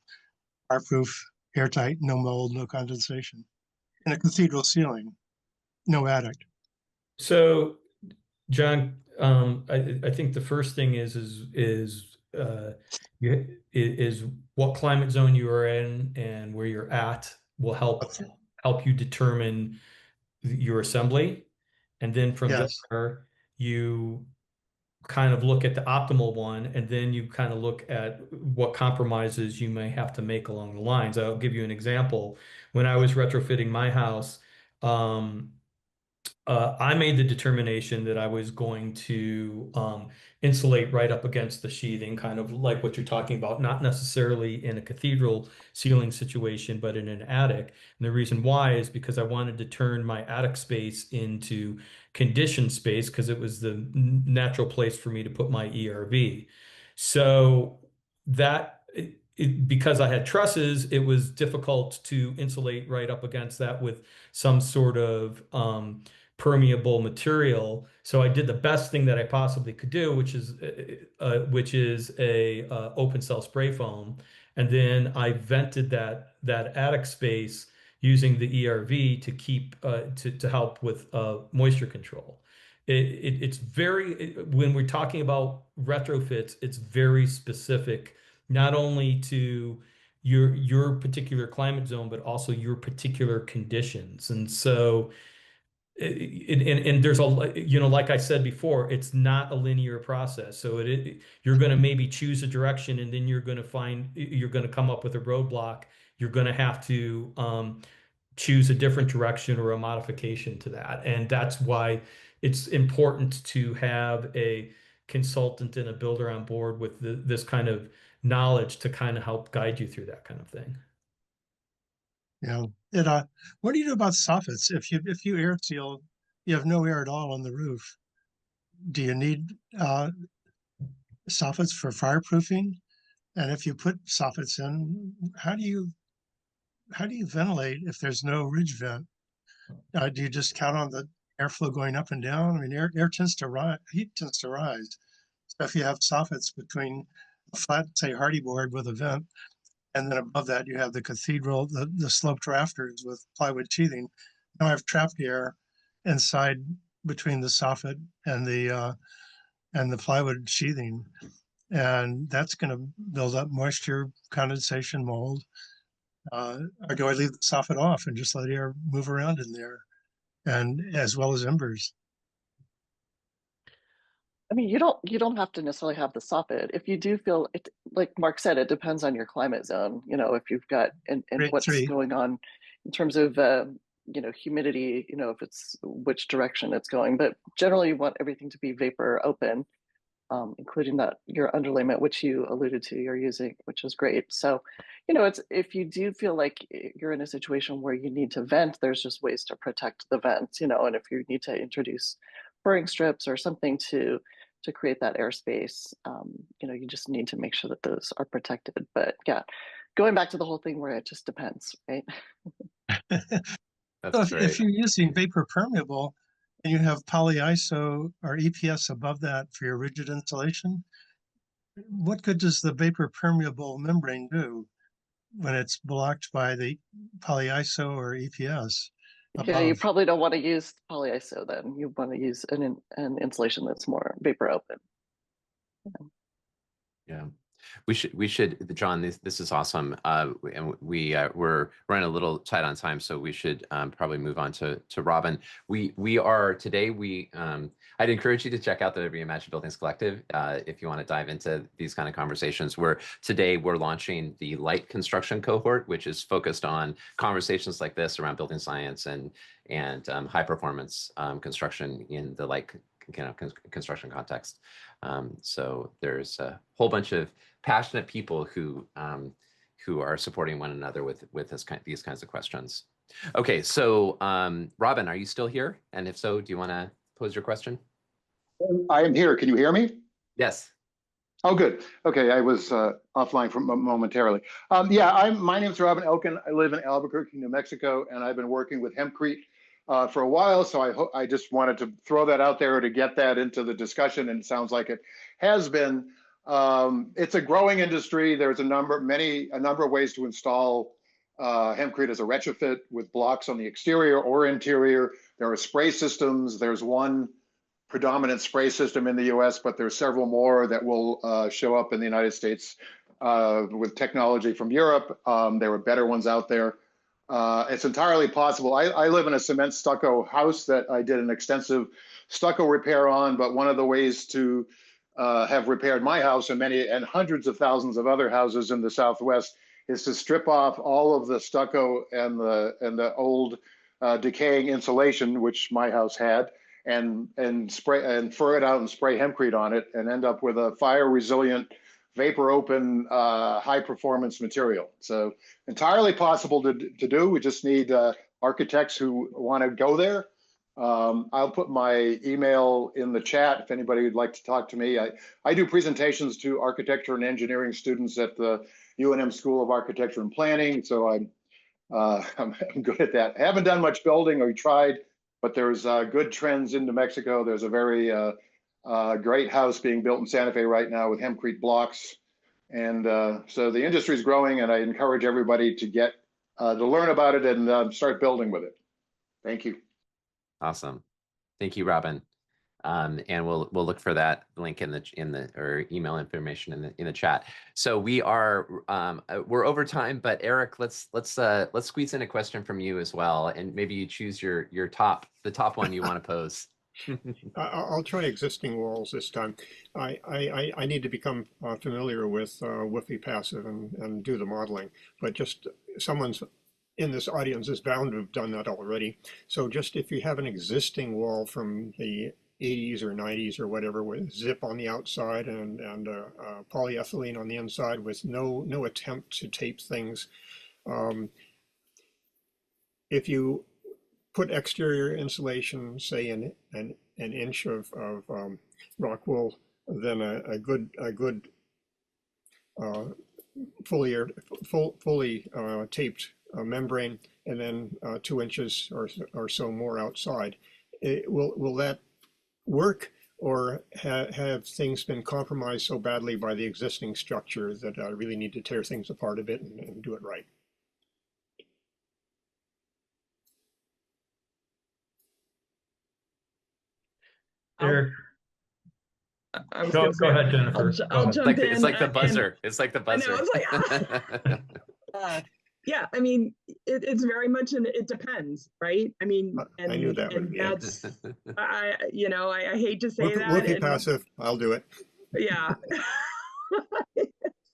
fireproof, airtight, no mold, no condensation. And a cathedral ceiling, no attic. So, John, I think the first thing is what climate zone you are in and where you're at will help you determine your assembly, and then from Yes. there you kind of look at the optimal one, and then you kind of look at what compromises you may have to make along the lines. I'll give you an example. When I was retrofitting my house, I made the determination that I was going to insulate right up against the sheathing, kind of like what you're talking about, not necessarily in a cathedral ceiling situation, but in an attic. And the reason why is because I wanted to turn my attic space into conditioned space because it was the natural place for me to put my ERV. So because I had trusses, it was difficult to insulate right up against that with some sort of permeable material. So I did the best thing that I possibly could do, which is a open cell spray foam, and then I vented that attic space using the ERV to keep to help with moisture control. It's when we're talking about retrofits, it's very specific, not only to your particular climate zone, but also your particular conditions. And so and there's like I said before, it's not a linear process. So you're going to maybe choose a direction, and then you're going to come up with a roadblock. You're going to have to choose a different direction or a modification to that. And that's why it's important to have a consultant and a builder on board with this kind of knowledge to kind of help guide you through that kind of thing. Yeah. What do you do about soffits? If you air seal, you have no air at all on the roof. Do you need soffits for fireproofing? And if you put soffits in, how do you ventilate if there's no ridge vent? Do you just count on the airflow going up and down? I mean, air tends to rise, heat tends to rise. So if you have soffits between a flat, say, hardy board with a vent, and then above that you have the cathedral, the sloped rafters with plywood sheathing. Now I have trapped air inside between the soffit and the plywood sheathing, and that's going to build up moisture, condensation, mold. Or do I leave the soffit off and just let air move around in there, and as well as embers? I mean, you don't have to necessarily have the soffit. If you do feel it, like Mark said, it depends on your climate zone. If you've got and what's going on in terms of humidity. If it's which direction it's going. But generally, you want everything to be vapor open, including that your underlayment, which you alluded to, you're using, which is great. So, it's if you do feel like you're in a situation where you need to vent, there's just ways to protect the vents. And if you need to introduce furring strips or something to create that airspace, you just need to make sure that those are protected. But yeah, going back to the whole thing where it just depends, right? So if you're using vapor permeable and you have polyiso or EPS above that for your rigid insulation, what good does the vapor permeable membrane do when it's blocked by the polyiso or EPS? Yeah, you probably don't want to use polyiso then. You want to use an insulation that's more vapor open. Yeah. We should, John, this is awesome. And we're running a little tight on time, so we should probably move on to Robin. We are today, I'd encourage you to check out the Reimagined Buildings Collective if you want to dive into these kind of conversations. Today we're launching the light construction cohort, which is focused on conversations like this around building science and high performance construction in the light construction context. So there's a whole bunch of passionate people who are supporting one another with these kinds of questions. Okay, so Robin, are you still here? And if so, do you want to pose your question? I am here. Can you hear me? Yes. Oh, good. Okay, I was offline for momentarily. Yeah, my name's Robin Elkin. I live in Albuquerque, New Mexico, and I've been working with Hempcrete for a while. So I just wanted to throw that out there to get that into the discussion, and it sounds like it has been. It's a growing industry. There's a number of ways to install hempcrete as a retrofit with blocks on the exterior or interior. There are spray systems. There's one predominant spray system in the US, but there's several more that will show up in the United States with technology from Europe. There were better ones out there. It's entirely possible. I live in a cement stucco house that I did an extensive stucco repair on, but one of the ways to have repaired my house and hundreds of thousands of other houses in the Southwest is to strip off all of the stucco and the old decaying insulation, which my house had, and fur it out and spray hempcrete on it, and end up with a fire resilient, vapor open, high performance material. So entirely possible to do. We just need architects who want to go there. I'll put my email in the chat if anybody would like to talk to me. I do presentations to architecture and engineering students at the UNM School of Architecture and Planning, so I'm good at that. I haven't done much building, or tried, but there's good trends in New Mexico. There's a very great house being built in Santa Fe right now with hempcrete blocks, and so the industry is growing, and I encourage everybody to get to learn about it and start building with it. Thank you. Awesome. Thank you, Robin. And we'll look for that link in the or email information in the chat. So we're over time, but Eric, let's squeeze in a question from you as well, and maybe you choose the top one you want to pose. I'll try existing walls this time. I need to become familiar with Woofy Passive and do the modeling, but just someone's in this audience is bound to have done that already. So just if you have an existing wall from the 80s or 90s or whatever, with zip on the outside and polyethylene on the inside, with no attempt to tape things, if you put exterior insulation, say an inch of rock wool, then a good fully taped membrane, and then 2 inches or so more outside. Will that work, or have things been compromised so badly by the existing structure that I really need to tear things apart a bit and do it right? Eric, I was go ahead, Jennifer. I'll jump in. It's like the buzzer. It's like the buzzer. I know, it's like, yeah, I mean, it's very much it depends, right? I mean, I knew that would be that's, I hate to say that. Woofy Passive, I'll do it. Yeah.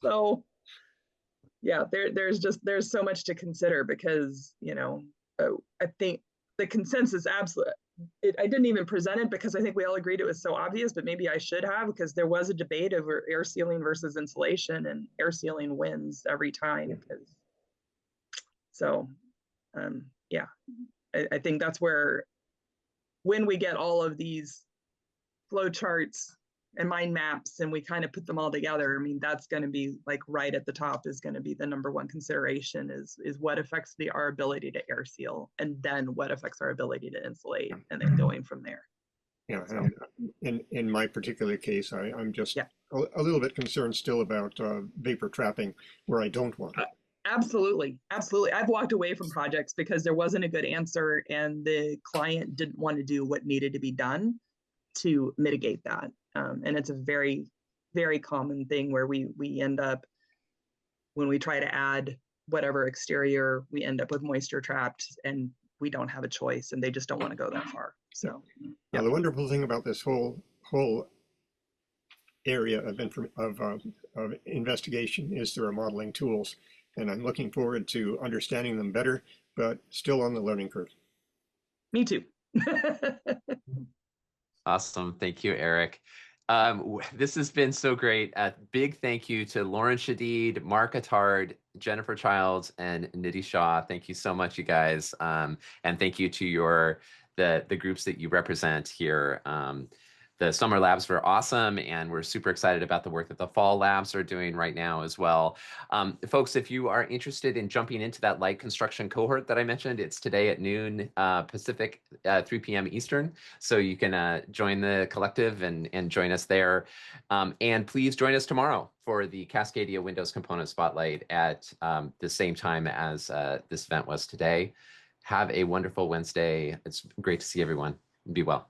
So, yeah, there's so much to consider, because, I think the consensus absolutely, I didn't even present it because I think we all agreed it was so obvious, but maybe I should have, because there was a debate over air sealing versus insulation, and air sealing wins every time. So, yeah, I think that's where, when we get all of these flow charts and mind maps and we kind of put them all together, I mean, that's going to be like right at the top is going to be the number one consideration is what affects our ability to air seal, and then what affects our ability to insulate, and then going from there. Yeah, so, and in my particular case, I'm just a little bit concerned still about vapor trapping where I don't want it. Absolutely. I've walked away from projects because there wasn't a good answer, and the client didn't want to do what needed to be done to mitigate that. And it's a very, very common thing where we end up, when we try to add whatever exterior, we end up with moisture trapped, and we don't have a choice, and they just don't want to go that far. So now, the wonderful thing about this whole area of investigation is there are modeling tools, and I'm looking forward to understanding them better, but still on the learning curve. Me too. Awesome. Thank you, Eric. This has been so great. A big thank you to Lauren Shadid, Mark Attard, Jennifer Childs, and Nidhi Shah. Thank you so much, you guys. And thank you to the groups that you represent here. the summer labs were awesome, and we're super excited about the work that the fall labs are doing right now as well. Folks, if you are interested in jumping into that light construction cohort that I mentioned, it's today at noon Pacific, 3 p.m. Eastern. So you can join the collective and join us there. And please join us tomorrow for the Cascadia Windows Component Spotlight at the same time as this event was today. Have a wonderful Wednesday. It's great to see everyone. Be well.